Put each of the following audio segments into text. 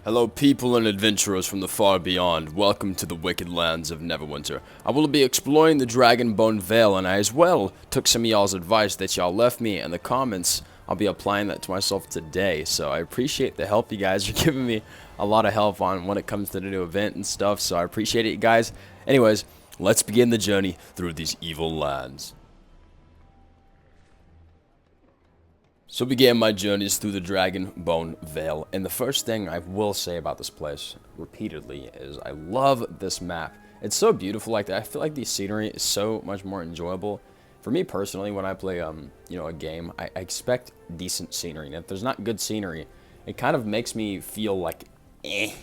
Hello people and adventurers from the far beyond, welcome to the wicked lands of Neverwinter. I will be exploring the Dragonbone Vale, and I as well took some of y'all's advice that y'all left me in the comments. I'll be applying that to myself today, so I appreciate the help you guys are giving me. A lot of help on when it comes to the new event and stuff, so I appreciate it, you guys. Anyways, let's begin the journey through these evil lands. So began my journeys through the Dragonbone Vale, and the first thing I will say about this place repeatedly is I love this map. It's so beautiful like that. I feel like the scenery is so much more enjoyable. For me personally, when I play a game, I expect decent scenery, and if there's not good scenery, it kind of makes me feel like, I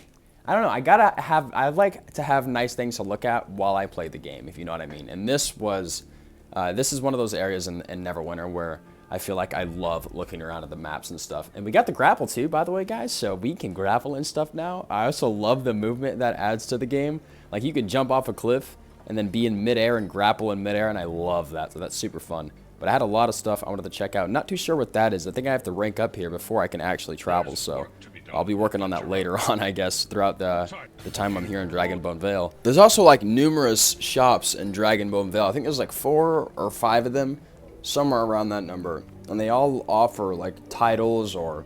don't know, I like to have nice things to look at while I play the game, if you know what I mean. And this is one of those areas in Neverwinter where I feel like I love looking around at the maps and stuff. And we got the grapple too, by the way, guys, so we can grapple and stuff now. I also love the movement that adds to the game. Like, you can jump off a cliff and then be in midair and grapple in midair, and I love that, so that's super fun. But I had a lot of stuff I wanted to check out. Not too sure what that is. I think I have to rank up here before I can actually travel, so I'll be working on that later on, I guess, throughout the time I'm here in Dragonbone Vale. There's also, like, numerous shops in Dragonbone Vale. I think there's, like, 4 or 5 of them, somewhere around that number. And they all offer, like, titles or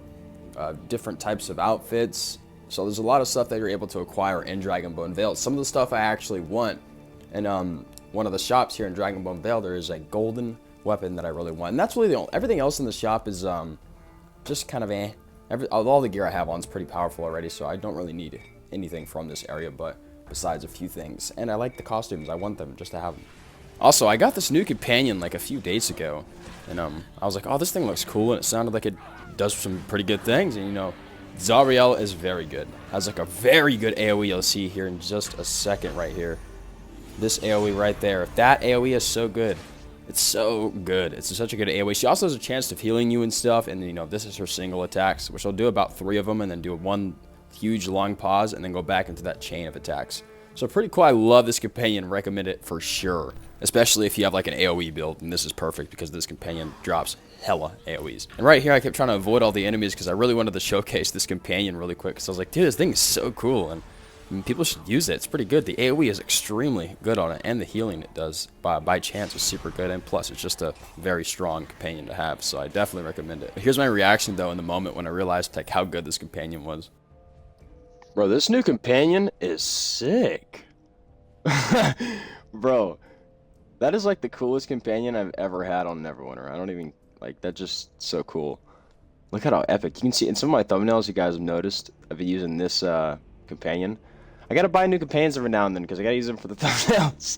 different types of outfits. So there's a lot of stuff that you're able to acquire in Dragonbone Vale. Some of the stuff I actually want. And one of the shops here in Dragonbone Vale, there is a golden weapon that I really want. And that's really the only, everything else in the shop is just kind of all the gear I have on is pretty powerful already, so I don't really need anything from this area, but besides a few things. And I like the costumes. I want them just to have them. Also, I got this new companion like a few days ago, and I was like, oh, this thing looks cool, and it sounded like it does some pretty good things. And Zariel is very good. Has like a very good AoE. You'll see here in just a second right here. This AoE right there. That AoE is so good. It's so good. It's such a good AoE. She also has a chance of healing you and stuff, and this is her single attacks, which I'll do about 3 of them, and then do one huge long pause, and then go back into that chain of attacks. So pretty cool. I love this companion. Recommend it for sure. Especially if you have like an AoE build, and this is perfect because this companion drops hella AoEs. And right here I kept trying to avoid all the enemies because I really wanted to showcase this companion really quick, because I was like, dude, this thing is so cool, and people should use it. It's pretty good. The AoE is extremely good on it, and the healing it does by chance is super good, and plus it's just a very strong companion to have, so I definitely recommend it. Here's my reaction though in the moment when I realized like how good this companion was. Bro, this new companion is sick. Bro, that is like the coolest companion I've ever had on Neverwinter. I don't even, like, that's just so cool. Look at how epic. You can see in some of my thumbnails, you guys have noticed, I've been using this companion. I gotta buy new companions every now and then because I gotta use them for the thumbnails.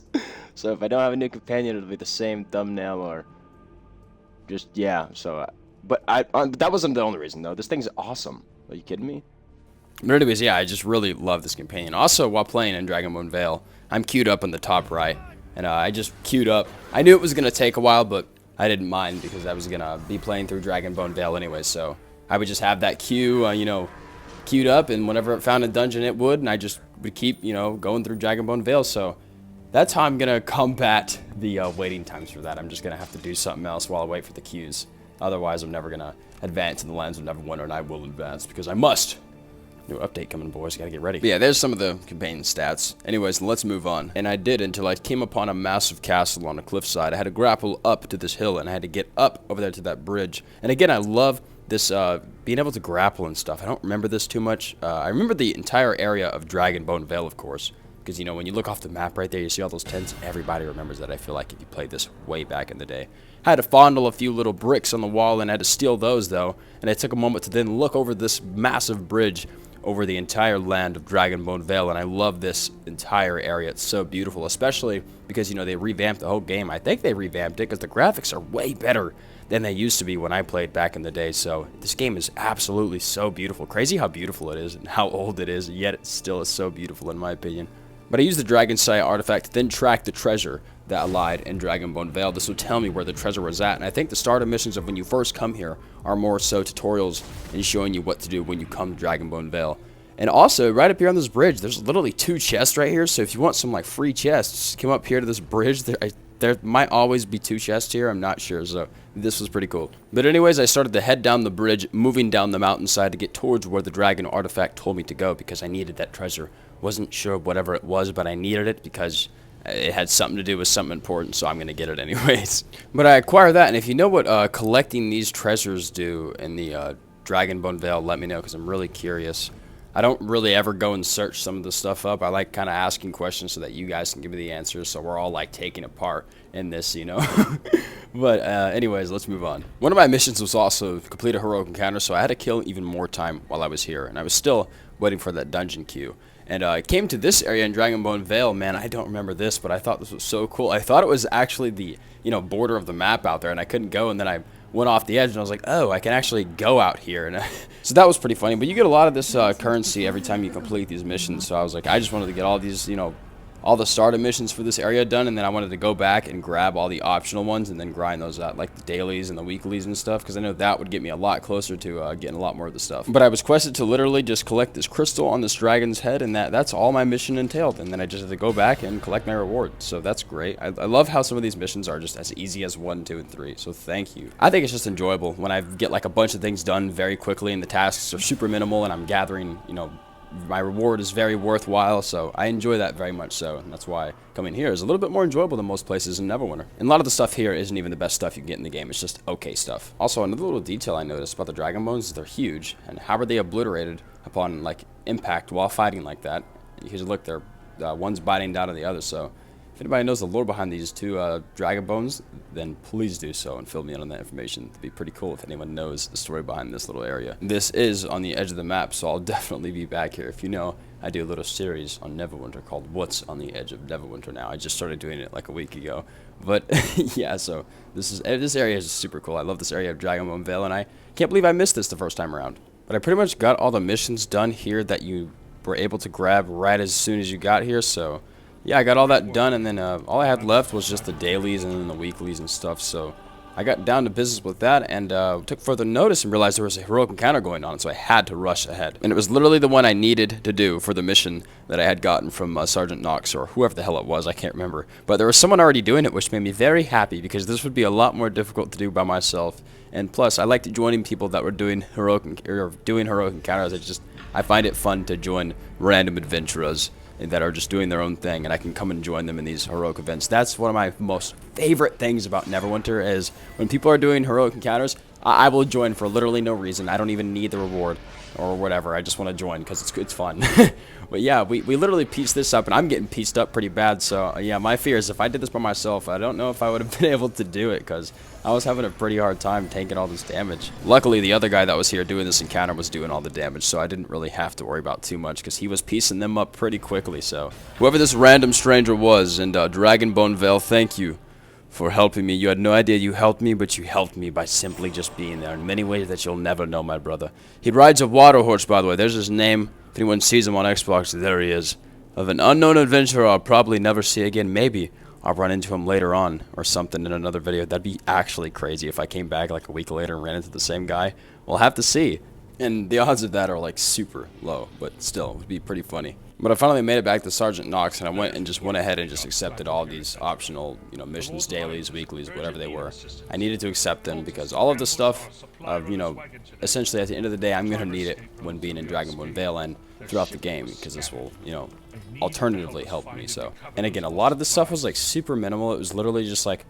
So if I don't have a new companion, it'll be the same thumbnail or just, yeah. So, but that wasn't the only reason though. This thing's awesome. Are you kidding me? But anyways, yeah, I just really love this companion. Also, while playing in Dragonbone Vale, I'm queued up in the top right. And I just queued up. I knew it was going to take a while, but I didn't mind because I was going to be playing through Dragonbone Vale anyway. So I would just have that queue, queued up, and whenever it found a dungeon, it would. And I just would keep, going through Dragonbone Vale. So that's how I'm going to combat the waiting times for that. I'm just going to have to do something else while I wait for the queues. Otherwise, I'm never going to advance in the lands of Neverwinter, and I will advance because I must. New update coming, boys. Gotta get ready. But yeah, there's some of the companion stats. Anyways, let's move on. And I did until I came upon a massive castle on a cliffside. I had to grapple up to this hill, and I had to get up over there to that bridge. And again, I love this, being able to grapple and stuff. I don't remember this too much. I remember the entire area of Dragonbone Vale, of course. Because, when you look off the map right there, you see all those tents. Everybody remembers that, I feel like, if you played this way back in the day. I had to fondle a few little bricks on the wall, and I had to steal those, though. And I took a moment to then look over this massive bridge over the entire land of Dragonbone Vale, and I love this entire area. It's so beautiful, especially because, they revamped the whole game. I think they revamped it because the graphics are way better than they used to be when I played back in the day, so this game is absolutely so beautiful. Crazy how beautiful it is and how old it is, yet it still is so beautiful in my opinion. But I used the Dragon Sight artifact to then track the treasure that lied in Dragonbone Vale. This will tell me where the treasure was at, and I think the starter missions of when you first come here are more so tutorials and showing you what to do when you come to Dragonbone Vale. And also, right up here on this bridge, there's literally 2 chests right here, so if you want some like free chests, come up here to this bridge. there might always be 2 chests here. I'm not sure, so this was pretty cool. But anyways, I started to head down the bridge, moving down the mountainside to get towards where the dragon artifact told me to go because I needed that treasure. Wasn't sure whatever it was, but I needed it because it had something to do with something important, so I'm going to get it anyways. But I acquired that, and if you know what collecting these treasures do in the Dragonbone Vale, let me know because I'm really curious. I don't really ever go and search some of the stuff up. I like kind of asking questions so that you guys can give me the answers, so we're all like taking a part in this, you know. But anyways, let's move on. One of my missions was also complete a heroic encounter, so I had to kill even more time while I was here, and I was still waiting for that dungeon queue. And I came to this area in Dragonbone Vale. Man, I don't remember this, but I thought this was so cool. I thought it was actually the, border of the map out there, and I couldn't go, and then I went off the edge, and I was like, oh, I can actually go out here. And so that was pretty funny. But you get a lot of this currency every time you complete these missions, so I was like, I just wanted to get all these, all the starter missions for this area done, and then I wanted to go back and grab all the optional ones and then grind those out, like the dailies and the weeklies and stuff, because I know that would get me a lot closer to getting a lot more of the stuff. But I was quested to literally just collect this crystal on this dragon's head, and that's all my mission entailed, and then I just had to go back and collect my reward, so that's great. I love how some of these missions are just as easy as 1, 2, and 3, so thank you. I think it's just enjoyable when I get like a bunch of things done very quickly and the tasks are super minimal and I'm gathering, my reward is very worthwhile, so I enjoy that very much so, and that's why coming here is a little bit more enjoyable than most places in Neverwinter. And a lot of the stuff here isn't even the best stuff you can get in the game, it's just okay stuff. Also, another little detail I noticed about the dragon bones is they're huge, and how are they obliterated upon, like, impact while fighting like that? Because look, they're, one's biting down to the other, so if anybody knows the lore behind these 2 dragon bones, then please do so and fill me in on that information. It'd be pretty cool if anyone knows the story behind this little area. This is on the edge of the map, so I'll definitely be back here. If you know, I do a little series on Neverwinter called What's on the Edge of Neverwinter now. I just started doing it like a week ago. But yeah, so this area is super cool. I love this area of Dragonbone Vale, and I can't believe I missed this the first time around. But I pretty much got all the missions done here that you were able to grab right as soon as you got here, so yeah, I got all that done, and then all I had left was just the dailies and then the weeklies and stuff, so I got down to business with that and took further notice and realized there was a heroic encounter going on, so I had to rush ahead. And it was literally the one I needed to do for the mission that I had gotten from Sergeant Knox, or whoever the hell it was, I can't remember. But there was someone already doing it, which made me very happy, because this would be a lot more difficult to do by myself. And plus, I liked joining people that were doing heroic encounters. I find it fun to join random adventurers that are just doing their own thing, and I can come and join them in these heroic events. That's one of my most favorite things about Neverwinter, is when people are doing heroic encounters, I will join for literally no reason. I don't even need the reward or whatever. I just want to join because it's fun. But yeah, we literally pieced this up, and I'm getting pieced up pretty bad, so yeah, my fear is if I did this by myself, I don't know if I would have been able to do it, because I was having a pretty hard time taking all this damage. Luckily, the other guy that was here doing this encounter was doing all the damage, so I didn't really have to worry about too much, because he was piecing them up pretty quickly, so whoever this random stranger was, and Dragonbone Vale, thank you for helping me. You had no idea you helped me, but you helped me by simply just being there in many ways that you'll never know, my brother. He rides a water horse, by the way. There's his name. If anyone sees him on Xbox, there he is. Of an unknown adventurer I'll probably never see again. Maybe I'll run into him later on or something in another video. That'd be actually crazy if I came back like a week later and ran into the same guy. We'll have to see. And the odds of that are like super low, but still, it would be pretty funny. But I finally made it back to Sergeant Knox, and I went ahead and just accepted all these optional, missions, dailies, weeklies, whatever they were. I needed to accept them because all of the stuff, essentially at the end of the day, I'm going to need it when being in Dragonbone Vale and throughout the game, because this will, alternatively help me, so. And again, a lot of this stuff was like super minimal. It was literally just like,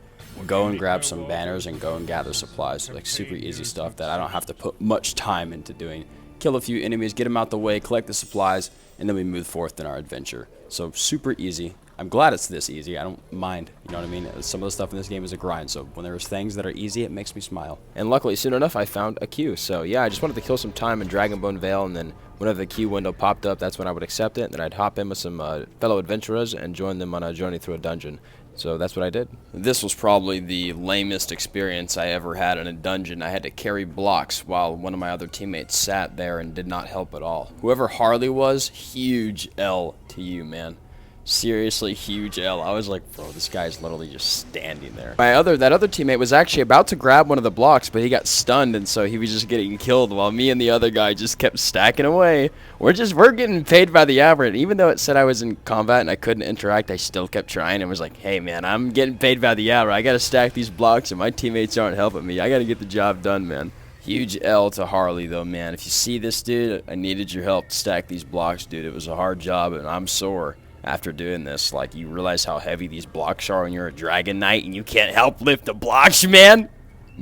go and grab some banners and go and gather supplies. Like super easy stuff that I don't have to put much time into doing. Kill a few enemies, get them out the way, collect the supplies, and then we move forth in our adventure. So super easy. I'm glad it's this easy. I don't mind, you know what I mean? Some of the stuff in this game is a grind, so when there's things that are easy, it makes me smile. And luckily, soon enough, I found a queue. So yeah, I just wanted to kill some time in Dragonbone Vale, and then whenever the queue window popped up, that's when I would accept it, and then I'd hop in with some fellow adventurers and join them on a journey through a dungeon. So that's what I did. This was probably the lamest experience I ever had in a dungeon. I had to carry blocks while one of my other teammates sat there and did not help at all. Whoever Harley was, huge L to you, man. Seriously, huge L. I was like, bro, this guy's literally just standing there. That other teammate was actually about to grab one of the blocks, but he got stunned, and so he was just getting killed while me and the other guy just kept stacking away. We're getting paid by the hour, and even though it said I was in combat and I couldn't interact, I still kept trying and was like, hey man, I'm getting paid by the hour. I gotta stack these blocks, and my teammates aren't helping me. I gotta get the job done, man. Huge L to Harley, though, man. If you see this, dude, I needed your help to stack these blocks, dude. It was a hard job, and I'm sore after doing this. Like, you realize how heavy these blocks are when you're a Dragon Knight, and you can't help lift the blocks, man?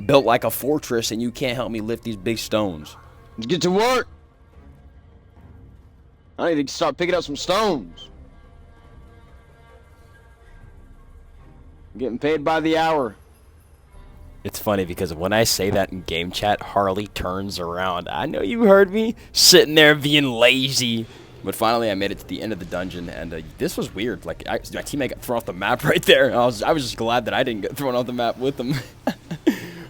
Built like a fortress, and you can't help me lift these big stones. Let's get to work. I need to start picking up some stones. I'm getting paid by the hour. It's funny because when I say that in game chat, Harley turns around. I know you heard me, sitting there being lazy. But finally, I made it to the end of the dungeon, and this was weird. Like, my teammate got thrown off the map right there. I was just glad that I didn't get thrown off the map with him.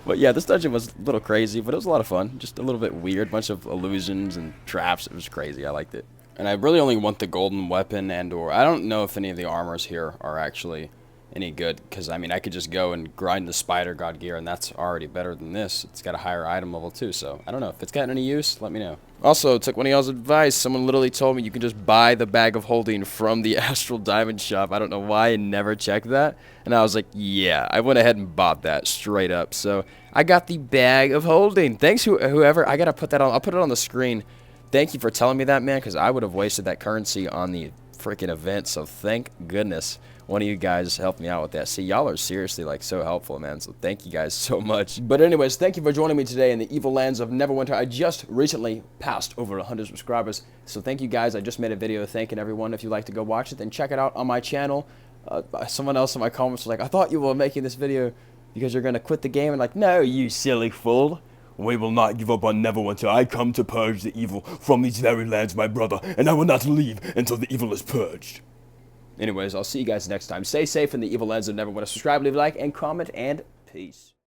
But yeah, this dungeon was a little crazy, but it was a lot of fun. Just a little bit weird, bunch of illusions and traps. It was crazy. I liked it. And I really only want the golden weapon, or I don't know if any of the armors here are actually any good, because I mean I could just go and grind the spider god gear, and that's already better than this. It's got a higher item level too, so I don't know if it's got any use. Let me know. Also, took one of y'all's advice. Someone literally told me you can just buy the bag of holding from the Astral Diamond shop. I don't know why I never checked that, and I was like, yeah, I went ahead and bought that straight up. So I got the bag of holding. Thanks whoever. I gotta put that on. I'll put it on the screen. Thank you for telling me that, man, because I would have wasted that currency on the freaking event. So thank goodness one of you guys helped me out with that. See, y'all are seriously like so helpful, man. So thank you guys so much. But anyways, thank you for joining me today in the evil lands of Neverwinter. I just recently passed over 100 subscribers. So thank you guys. I just made a video thanking everyone. If you'd like to go watch it, then check it out on my channel. Someone else in my comments was like, I thought you were making this video because you're going to quit the game. And like, no, you silly fool. We will not give up on Neverwinter. I come to purge the evil from these very lands, my brother, and I will not leave until the evil is purged. Anyways, I'll see you guys next time. Stay safe in the evil lands of Neverwinter. Subscribe, leave a like, and comment, and peace.